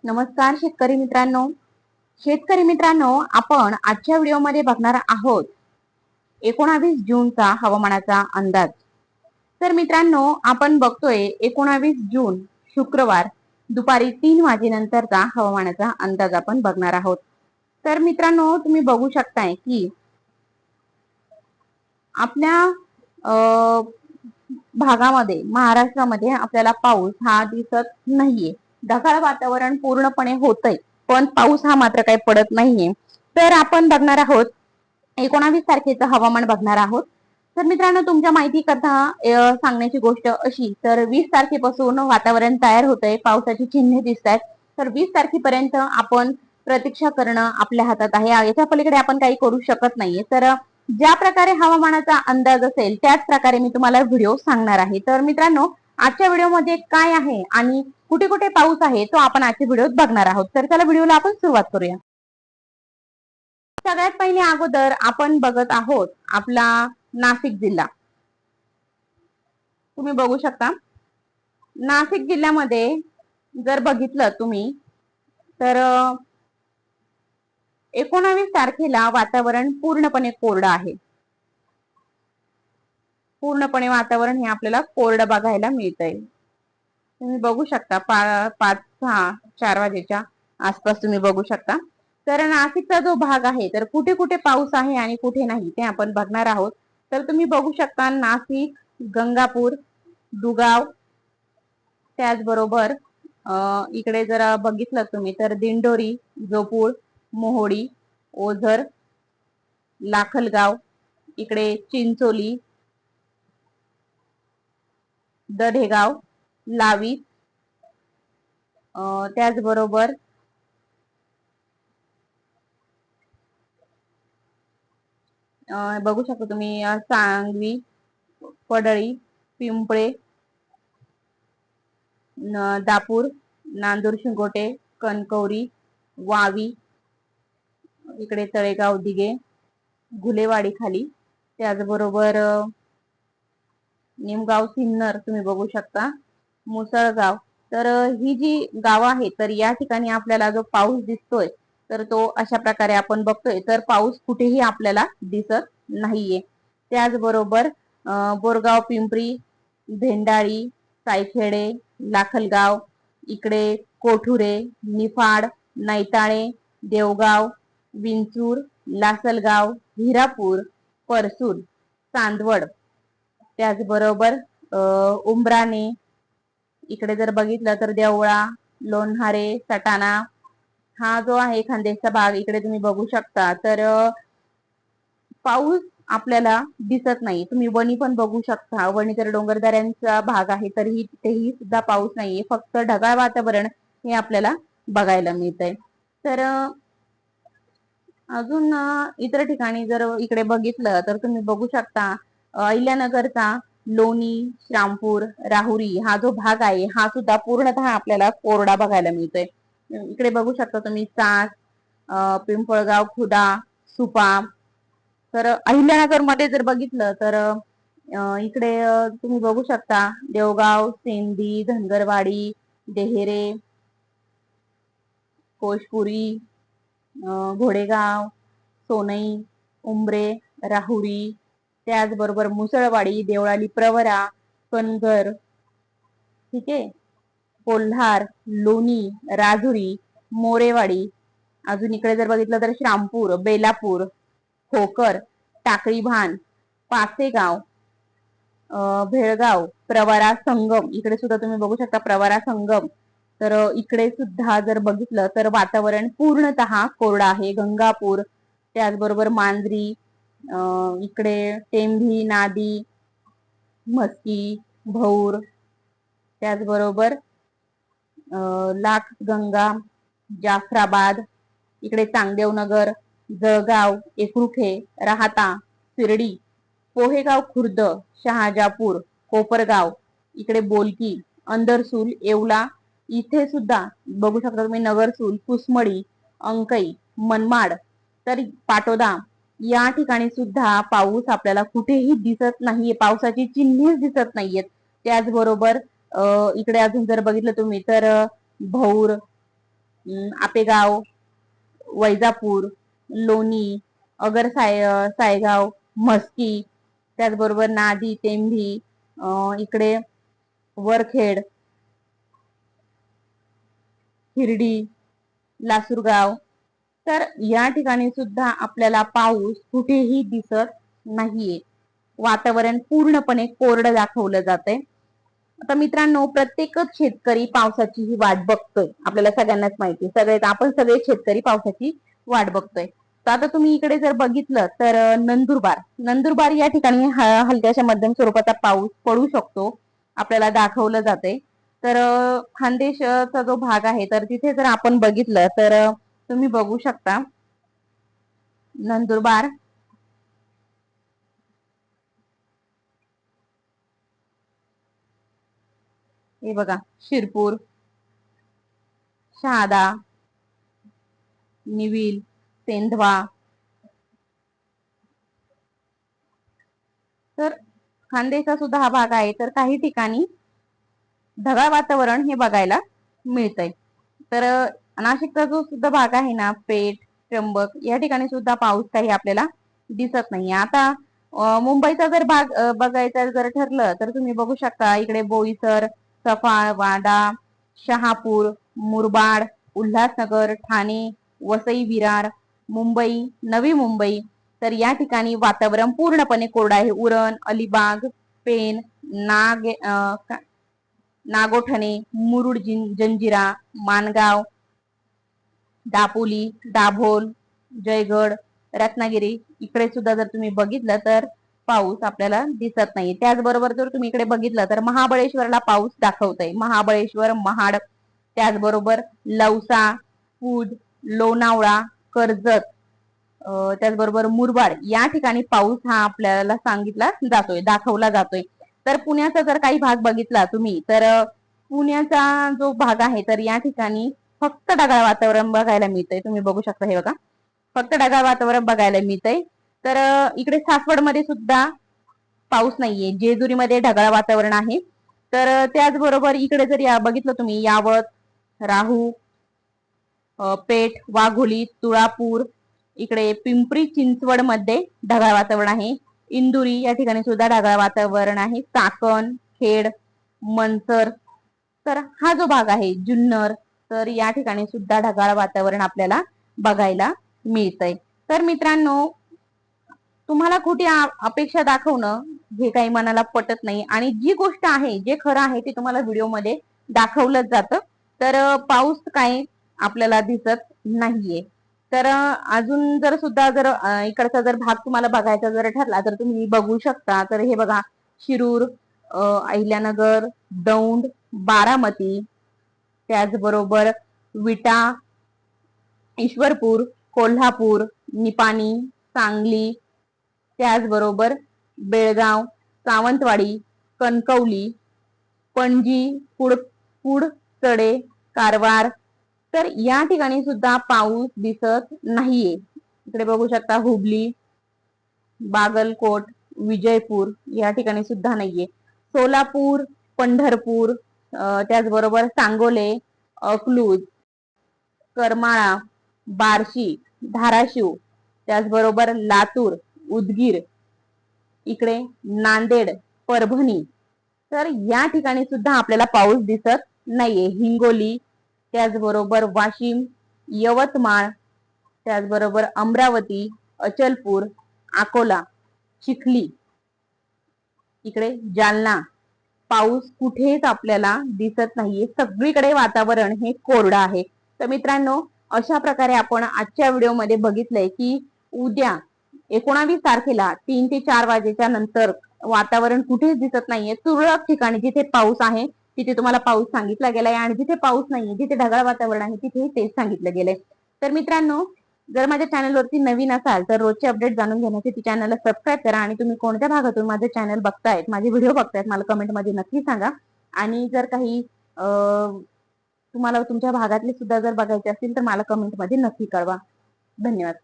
नमस्कार शेतकरी मित्रांनो, आपण आजच्या व्हिडिओमध्ये बघणार आहोत 19 जूनचा हवामानाचा अंदाज। तर मित्रांनो, आपण बघतोय 19 जून शुक्रवार दुपारी 3 वाजेनंतरचा हवामानाचा अंदाज आपण बघणार आहोत। तर मित्रांनो, तुम्ही बघू शकताय की आपल्या भागामध्ये महाराष्ट्रामध्ये आपल्याला पाऊस हा दिसत नाहीये। ढगाळ वातावरण पूर्णपणे होतंय, पण पाऊस हा मात्र काही पडत नाहीये। तर आपण बघणार आहोत 19 तारखेचं हवामान बघणार आहोत। तर मित्रांनो, तुमच्या माहिती करता सांगण्याची गोष्ट अशी, तर 20 तारखेपासून वातावरण तयार होतंय, पावसाची चिन्हे दिसत आहेत। तर 20 तारखेपर्यंत आपण प्रतीक्षा करणं आपल्या हातात आहे, याच्या पलीकडे आपण काही करू शकत नाहीये। तर ज्या प्रकारे हवामानाचा अंदाज असेल त्याच प्रकारे मी तुम्हाला व्हिडिओ सांगणार आहे। तर मित्रांनो, आजच्या व्हिडिओमध्ये काय आहे आणि कुठे कुठे पाऊस आहे तो आपण आजच्या व्हिडिओत बघणार आहोत। तर चला व्हिडिओला आपण सुरुवात करूया। सगळ्यात पहिले अगोदर आपण बघत आहोत आपला नाशिक जिल्हा। तुम्ही बघू शकता नाशिक जिल्ह्यामध्ये जर बघितलं तुम्ही तर 19 तारखेला वातावरण पूर्णपणे कोरडं आहे। पूर्णपणे वातावरण हे आपल्याला कोरडं बघायला मिळतंय। तुम्ही बघू शकता 5-6-4 वाजेच्या आसपास तुम्ही बघू शकता। तर नाशिकचा जो भाग आहे, तर कुठे कुठे पाऊस आहे आणि कुठे नाही ते आपण बघणार आहोत। तर तुम्ही बघू शकता नाशिक, गंगापूर, दुगाव, त्याचबरोबर इकडे जर बघितलं तुम्ही तर दिंडोरी, जोपूर, मोहोळी, ओझर, लाखलगाव, इकडे चिंचोली, दढेगाव, लावी, त्याचबरोबर बघू शकता तुम्ही सांगवी, पडळी, पिंपळे, दापूर, नांदूर शिंगोटे, कणकवली, वावी, इकडे तळेगाव दिघे, घुलेवाडी खाली, त्याचबरोबर निमगाव, सिन्नर तुम्ही बघू शकता, मुसळगाव। तर ही जी गावं आहेत, तर या ठिकाणी आपल्याला जो पाऊस दिसतोय तर तो अशा प्रकारे आपण बघतोय, तर पाऊस कुठेही आपल्याला दिसत नाहीये। त्याचबरोबर बोरगाव, पिंपरी, भेंडाळी, सायखेडे, लाखलगाव, इकडे कोठुरे, निफाड, नैताळे, देवगाव, विंचूर, लासलगाव, हिरापूर, परसूर, चांदवड, त्याचबरोबर उंबराणे, इकडे जर बघितलं तर देवळा, लोणहारे, सटाणा, हा जो आहे खानदेशचा भाग, इकडे तुम्ही बघू शकता। तर पाऊस आपल्याला दिसत नाही। तुम्ही वणी पण बघू शकता, वणी तर डोंगरदऱ्यांचा भाग आहे, तरीही तिथेही सुद्धा पाऊस नाहीये, फक्त ढगाळ वातावरण हे आपल्याला बघायला मिळतंय। तर अजून इतर ठिकाणी जर इकडे बघितलं तर तुम्ही बघू शकता अहिल्यानगरचा लोणी, श्रामपूर, राहुरी हा जो भाग आहे हा सुद्धा पूर्णतः आपल्याला कोरडा बघायला मिळतोय। इकडे बघू शकता तुम्ही चास, पिंपळगाव, खुडा, सुपा। तर अहिल्यानगर मध्ये जर बघितलं तर इकडे तुम्ही बघू शकता देवगाव, सेंदी, धनगरवाडी, देहेरे, कोशपुरी, घोडेगाव, सोनई, उंबरे, राहुरी, त्याचबरोबर मुसळवाडी, देवळाली, प्रवरा, कनगर, ठीक आहे, कोल्हार, लोणी, राजुरी, मोरेवाडी। अजून इकडे जर बघितलं तर श्रामपूर, बेलापूर, खोकर, टाकळी भान, पासेगाव, भेळगाव, प्रवरा, संगम, इकडे सुद्धा तुम्ही बघू शकता प्रवरा, संगम। तर इकडे सुद्धा जर बघितलं तर वातावरण पूर्णतः कोरडं आहे। गंगापूर, त्याचबरोबर मांजरी, इकडे टेंभी, नादी, म्हस्की, भौर, त्याचबरोबर लाख गंगा, जाफराबाद, इकडे चांगदेवनगर, जळगाव, एकरुखे, राहाता, शिर्डी, पोहेगाव खुर्द, शहाजापूर, कोपरगाव, इकडे बोलकी, अंदरसूल, येवला, इथे सुद्धा बघू शकता तुम्ही नगरसूल, कुसमडी, अंकई, मनमाड, तर पाटोदा या ठिकाणी सुद्धा पाऊस आपल्याला कुठेही दिसत नाहीये, पावसाची चिन्हेच दिसत नाहीयेत। त्याचबरोबर इकडे अजून जर बघितलं तुम्ही तर भौर, आपेगाव, वैजापूर, लोणी, सायगाव, म्हस्की, त्याचबरोबर नादी, टेंभी, इकडे वरखेड, हिरडी, लासूरगाव. तर या ठिकाणी सुद्धा आपल्याला पाऊस कुठेही दिसत नाहीये. वातावरण पूर्णपणे कोरडं दाखवलं जातंय. आता मित्रांनो, प्रत्येकच शेतकरी पावसाची ही वाट बघतोय. आपल्याला सगळ्यांनाच माहिती, आपण सगळे शेतकरी पावसाची वाट बघतोय. तर आता तुम्ही इकडे जर बघितलं तर नंदुरबार या ठिकाणी हलक्याशा मध्यम स्वरूपाचा पाऊस पडू शकतो आपल्याला दाखवलं जाते. तर खानदेशचा जो भाग आहे तर तिथे जर आपण बघितलं तर तुम्ही बघू शकता नंदुरबार, हे बघा, शिरपूर, शहादा, निविल, सेंधवा. तर खानदेशचा सुद्धा हा भाग आहे. तर काही ठिकाणी ढगाळ वातावरण हे बघायला मिळतंय. तर नाशिकचा जो सुद्धा भाग आहे ना, पेठ, त्र्यंबक, या ठिकाणी सुद्धा पाऊस काही आपल्याला दिसत नाहीये. आता मुंबईचा जर भाग बघायचा जर ठरलं तर तुम्ही बघू शकता इकडे बोईसर, सफाळ, वाडा, शहापूर, मुरबाड, उल्हासनगर, ठाणे, वसई, विरार, मुंबई, नवी मुंबई. तर या ठिकाणी वातावरण पूर्णपणे कोरडं आहे. उरण, अलिबाग, पेन, नागोठणे, मुरुड, जंजिरा, मानगाव, दापोली, दाभोल, जयगड, रत्नागिरी, इकडे सुद्धा जर तुम्ही बघितलं तर पाऊस आपल्याला दिसत नाही. त्याचबरोबर जर तुम्ही इकडे बघितलं तर महाबळेश्वरला पाऊस दाखवतोय. महाबळेश्वर, महाड, त्याचबरोबर लवसा, पूज, लोणावळा, कर्जत, त्याचबरोबर मुरबाड या ठिकाणी पाऊस हा आपल्याला दाखवला जातोय. तर पुण्याचा जर काही भाग बघितला तुम्ही तर पुण्याचा जो भाग आहे तर या ठिकाणी फक्त ढगाळ वातावरण बघायला मिळतंय. तुम्ही बघू शकता, हे बघा, फक्त ढगाळ वातावरण बघायला मिळतंय. तर इकडे सासवडमध्ये सुद्धा पाऊस नाहीये. जेजुरीमध्ये ढगाळ वातावरण आहे. तर त्याचबरोबर इकडे जर बघितलं तुम्ही यावत, राहू, पेठ, वाघोली, तुळापूर, इकडे पिंपरी चिंचवड मध्ये ढगाळ वातावरण आहे. इंदुरी या ठिकाणी सुद्धा ढगाळ वातावरण आहे. चाकण, खेड, मनसर, तर हा जो भाग आहे जुन्नर, तर या ठिकाणी सुद्धा ढगाळ वातावरण आपल्याला बघायला मिळतंय. तर मित्रांनो, तुम्हाला कुठे अपेक्षा दाखवणं हे काही मनाला पटत नाही आणि जी गोष्ट आहे, जे खरं आहे ते तुम्हाला व्हिडिओमध्ये दाखवलं जातं. तर पाऊस काय आपल्याला दिसत नाहीये. तर अजून जर इकडचा जर भाग तुम्हाला बघायचा जर ठरला तर तुम्ही बघू शकता. तर हे बघा, शिरूर, अहिल्यानगर, दौंड, बारामती, त्याचबरोबर विटा, ईश्वरपूर, कोल्हापूर, निपाणी, सांगली, त्याचबरोबर बेळगाव, सावंतवाडी, कणकवली, पणजी, पुडचडे, कारवार. तर या ठिकाणी सुद्धा पाऊस दिसत नाहीये. इकडे बघू शकता हुबली, बागलकोट, विजयपूर या ठिकाणी सुद्धा नाहीये. सोलापूर, पंढरपूर, त्याचबरोबर सांगोले, अकलूज, करमाळा, बार्शी, धाराशिव, त्याचबरोबर लातूर, उदगीर, इकडे नांदेड, परभणी. तर या ठिकाणी सुद्धा आपल्याला पाऊस दिसत नाहीये. हिंगोली, त्याचबरोबर वाशिम, यवतमाळ, त्याचबरोबर अमरावती, अचलपूर, अकोला, चिखली, इकडे जालना, पाऊस कुठेच आपल्याला दिसत नाहीये. सगळीकडे वातावरण हे कोरडं आहे. तर मित्रांनो, अशा प्रकारे आपण आजच्या व्हिडिओमध्ये बघितलंय की उद्या 19 तारखेला 3 ते 4 वाजेच्या नंतर वातावरण कुठेच दिसत नाहीये. तुरळक ठिकाणी जिथे पाऊस आहे तिथे तुम्हाला पाऊस सांगितला गेलाय आणि जिथे पाऊस नाहीये, जिथे ढगाळ वातावरण आहे तिथे तेच सांगितलं गेलंय. तर मित्रांनो, जर माझ्या चॅनलवरती नवीन असाल तर रोजचे अपडेट जाणून घेण्यासाठी चॅनलला सबस्क्राईब करा आणि तुम्ही कोणत्या भागातून माझे चॅनल बघतायत, माझे व्हिडिओ बघतायत, मला कमेंटमध्ये नक्की सांगा. आणि जर काही तुम्हाला तुमच्या भागातले सुद्धा जर बघायचे असतील तर मला कमेंटमध्ये नक्की कळवा. धन्यवाद.